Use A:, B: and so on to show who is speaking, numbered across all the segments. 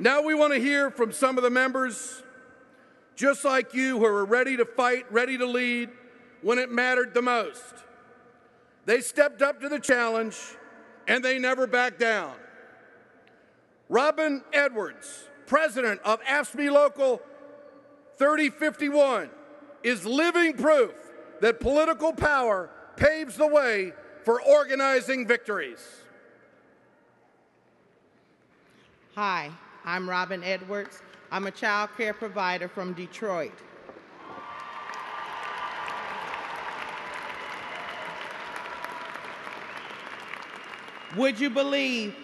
A: Now we want to hear from some of the members, just like you, who are ready to fight, ready to lead when it mattered the most. They stepped up to the challenge, and they never backed down. Robin Edwards, president of AFSCME Local 3051, is living proof that political power paves the way for organizing victories.
B: Hi, I'm Robin Edwards. I'm a child care provider from Detroit. Would you believe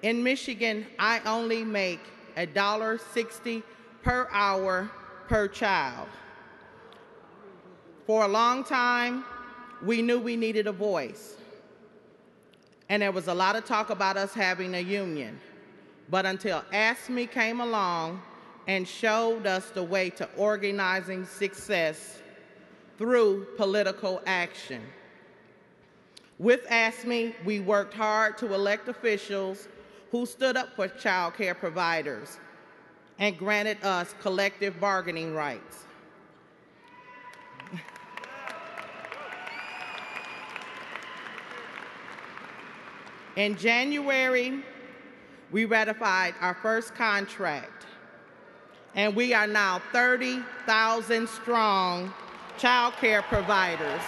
B: in Michigan, I only make $1.60 per hour per child. For a long time, we knew we needed a voice. And there was a lot of talk about us having a union. But until AFSCME came along and showed us the way to organizing success through political action. With AFSCME, we worked hard to elect officials who stood up for child care providers and granted us collective bargaining rights. In January, we ratified our first contract, and we are now 30,000 strong child care providers.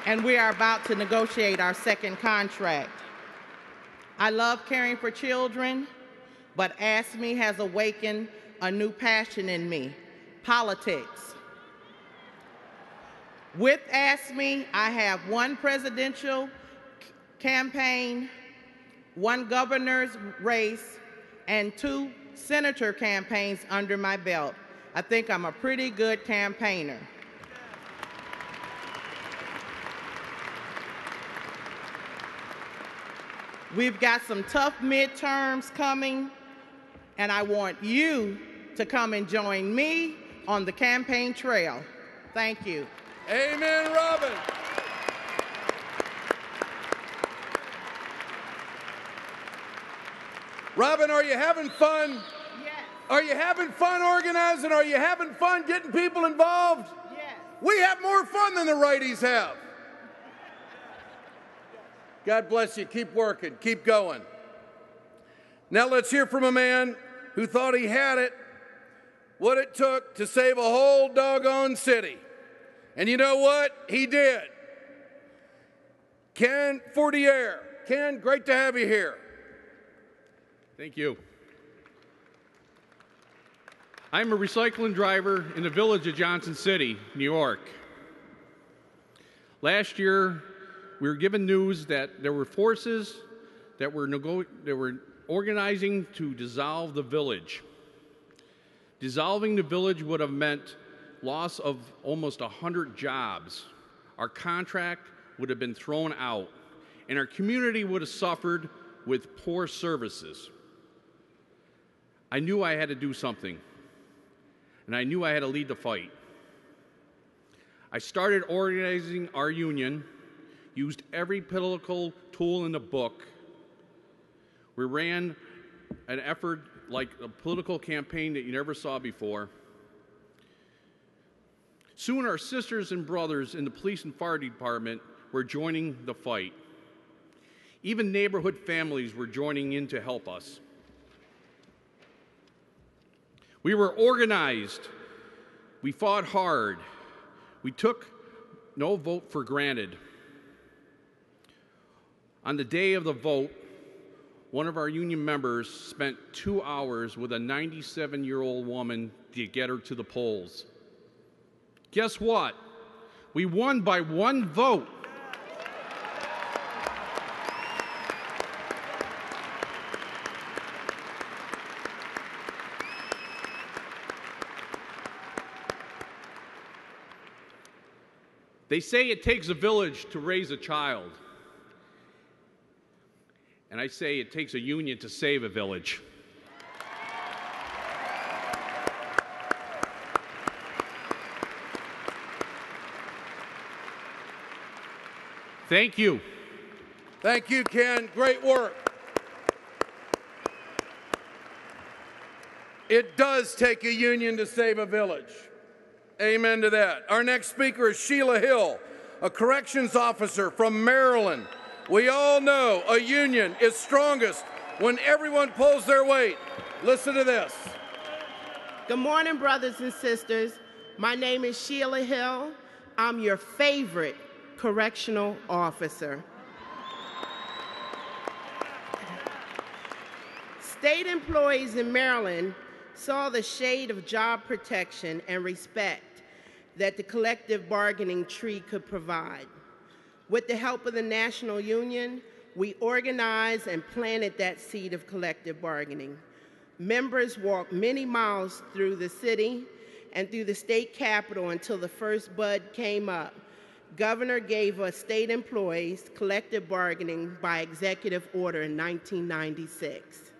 B: And we are about to negotiate our second contract. I love caring for children, but AFSCME has awakened a new passion in me, politics. With AFSCME, I have one presidential campaign, one governor's race, and 2 senator campaigns under my belt. I think I'm a pretty good campaigner. We've got some tough midterms coming, and I want you to come and join me on the campaign trail. Thank you.
A: Amen, Robin. Robin, are you having fun?
B: Yes.
A: Are you having fun organizing? Are you having fun getting people involved?
B: Yes.
A: We have more fun than the righties have. God bless you. Keep working. Keep going. Now let's hear from a man who thought he had it, what it took to save a whole doggone city. And you know what? He did. Ken Fortier. Ken, great to have you here.
C: Thank you. I'm a recycling driver in the village of Johnson City, New York. Last year, we were given news that there were forces that were organizing to dissolve the village. Dissolving the village would have meant loss of almost 100 jobs. Our contract would have been thrown out, and our community would have suffered with poor services. I knew I had to do something, and I knew I had to lead the fight. I started organizing our union, used every political tool in the book. We ran an effort like a political campaign that you never saw before. Soon our sisters and brothers in the police and fire department were joining the fight. Even neighborhood families were joining in to help us. We were organized. We fought hard. We took no vote for granted. On the day of the vote, one of our union members spent 2 hours with a 97-year-old woman to get her to the polls. Guess what? We won by 1 vote. They say it takes a village to raise a child. And I say it takes a union to save a village. Thank you.
A: Thank you, Ken. Great work. It does take a union to save a village. Amen to that. Our next speaker is Sheila Hill, a corrections officer from Maryland. We all know a union is strongest when everyone pulls their weight. Listen to this.
D: Good morning, brothers and sisters. My name is Sheila Hill. I'm your favorite correctional officer. State employees in Maryland saw the shade of job protection and respect that the collective bargaining tree could provide. With the help of the National Union, we organized and planted that seed of collective bargaining. Members walked many miles through the city and through the state capitol until the first bud came up. Governor gave us state employees collective bargaining by executive order in 1996.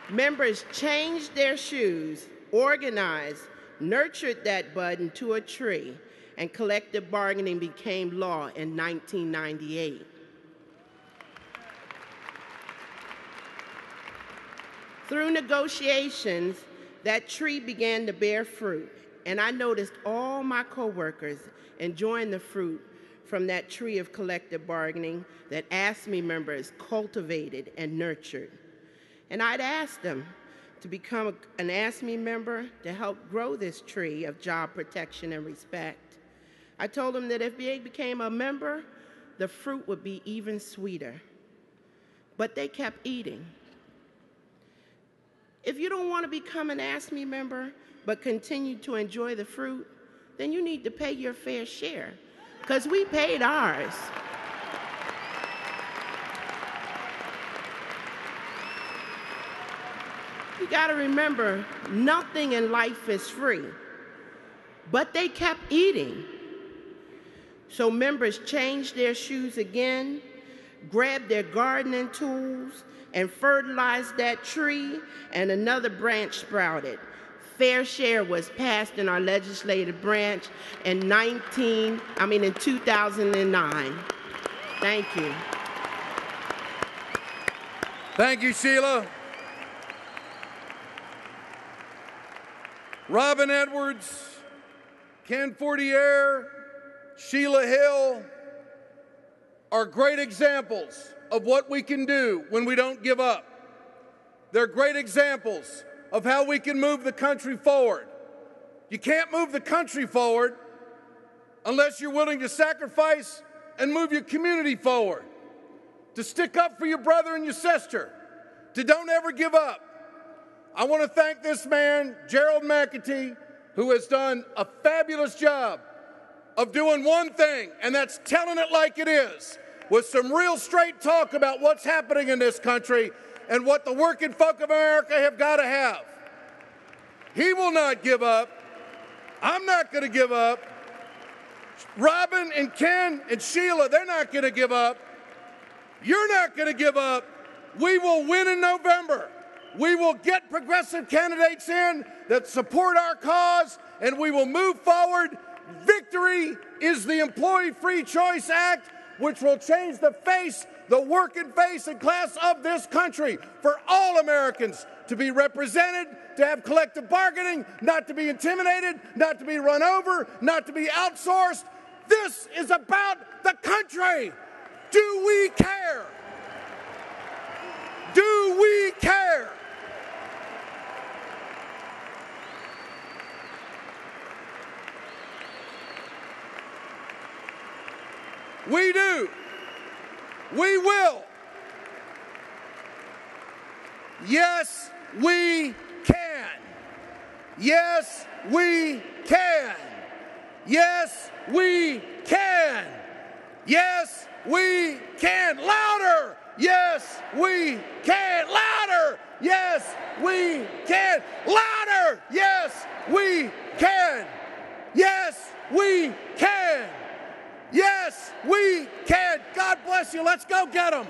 D: Members changed their shoes, organized, nurtured that bud into a tree, and collective bargaining became law in 1998. Through negotiations, that tree began to bear fruit, and I noticed all my coworkers enjoying the fruit from that tree of collective bargaining that AFSCME members cultivated and nurtured. And I'd asked them to become an AFSCME member to help grow this tree of job protection and respect. I told them that if they became a member, the fruit would be even sweeter. But they kept eating. If you don't want to become an AFSCME member but continue to enjoy the fruit, then you need to pay your fair share, because we paid ours. You got to remember, nothing in life is free, but they kept eating. So members changed their shoes again, grabbed their gardening tools, and fertilized that tree, and another branch sprouted. Fair share was passed in our legislative branch in 2009. Thank you.
A: Thank you, Sheila. Robin Edwards, Ken Fortier, Sheila Hill are great examples of what we can do when we don't give up. They're great examples of how we can move the country forward. You can't move the country forward unless you're willing to sacrifice and move your community forward, to stick up for your brother and your sister, to don't ever give up. I want to thank this man, Gerald McAtee, who has done a fabulous job of doing one thing, and that's telling it like it is, with some real straight talk about what's happening in this country and what the working folk of America have got to have. He will not give up. I'm not going to give up. Robin and Ken and Sheila, they're not going to give up. You're not going to give up. We will win in November. We will get progressive candidates in that support our cause, and we will move forward. Victory is the Employee Free Choice Act, which will change the face, the working face and class of this country, for all Americans to be represented, to have collective bargaining, not to be intimidated, not to be run over, not to be outsourced. This is about the country. Do we care? Do we care? We do. We will. Yes, we can. Yes, we can. Yes, we can. Yes, we can. Louder. Yes, we can. Louder. Yes, we can. Louder. Yes, we can. Yes, we can. Yes, we can. God bless you. Let's go get them.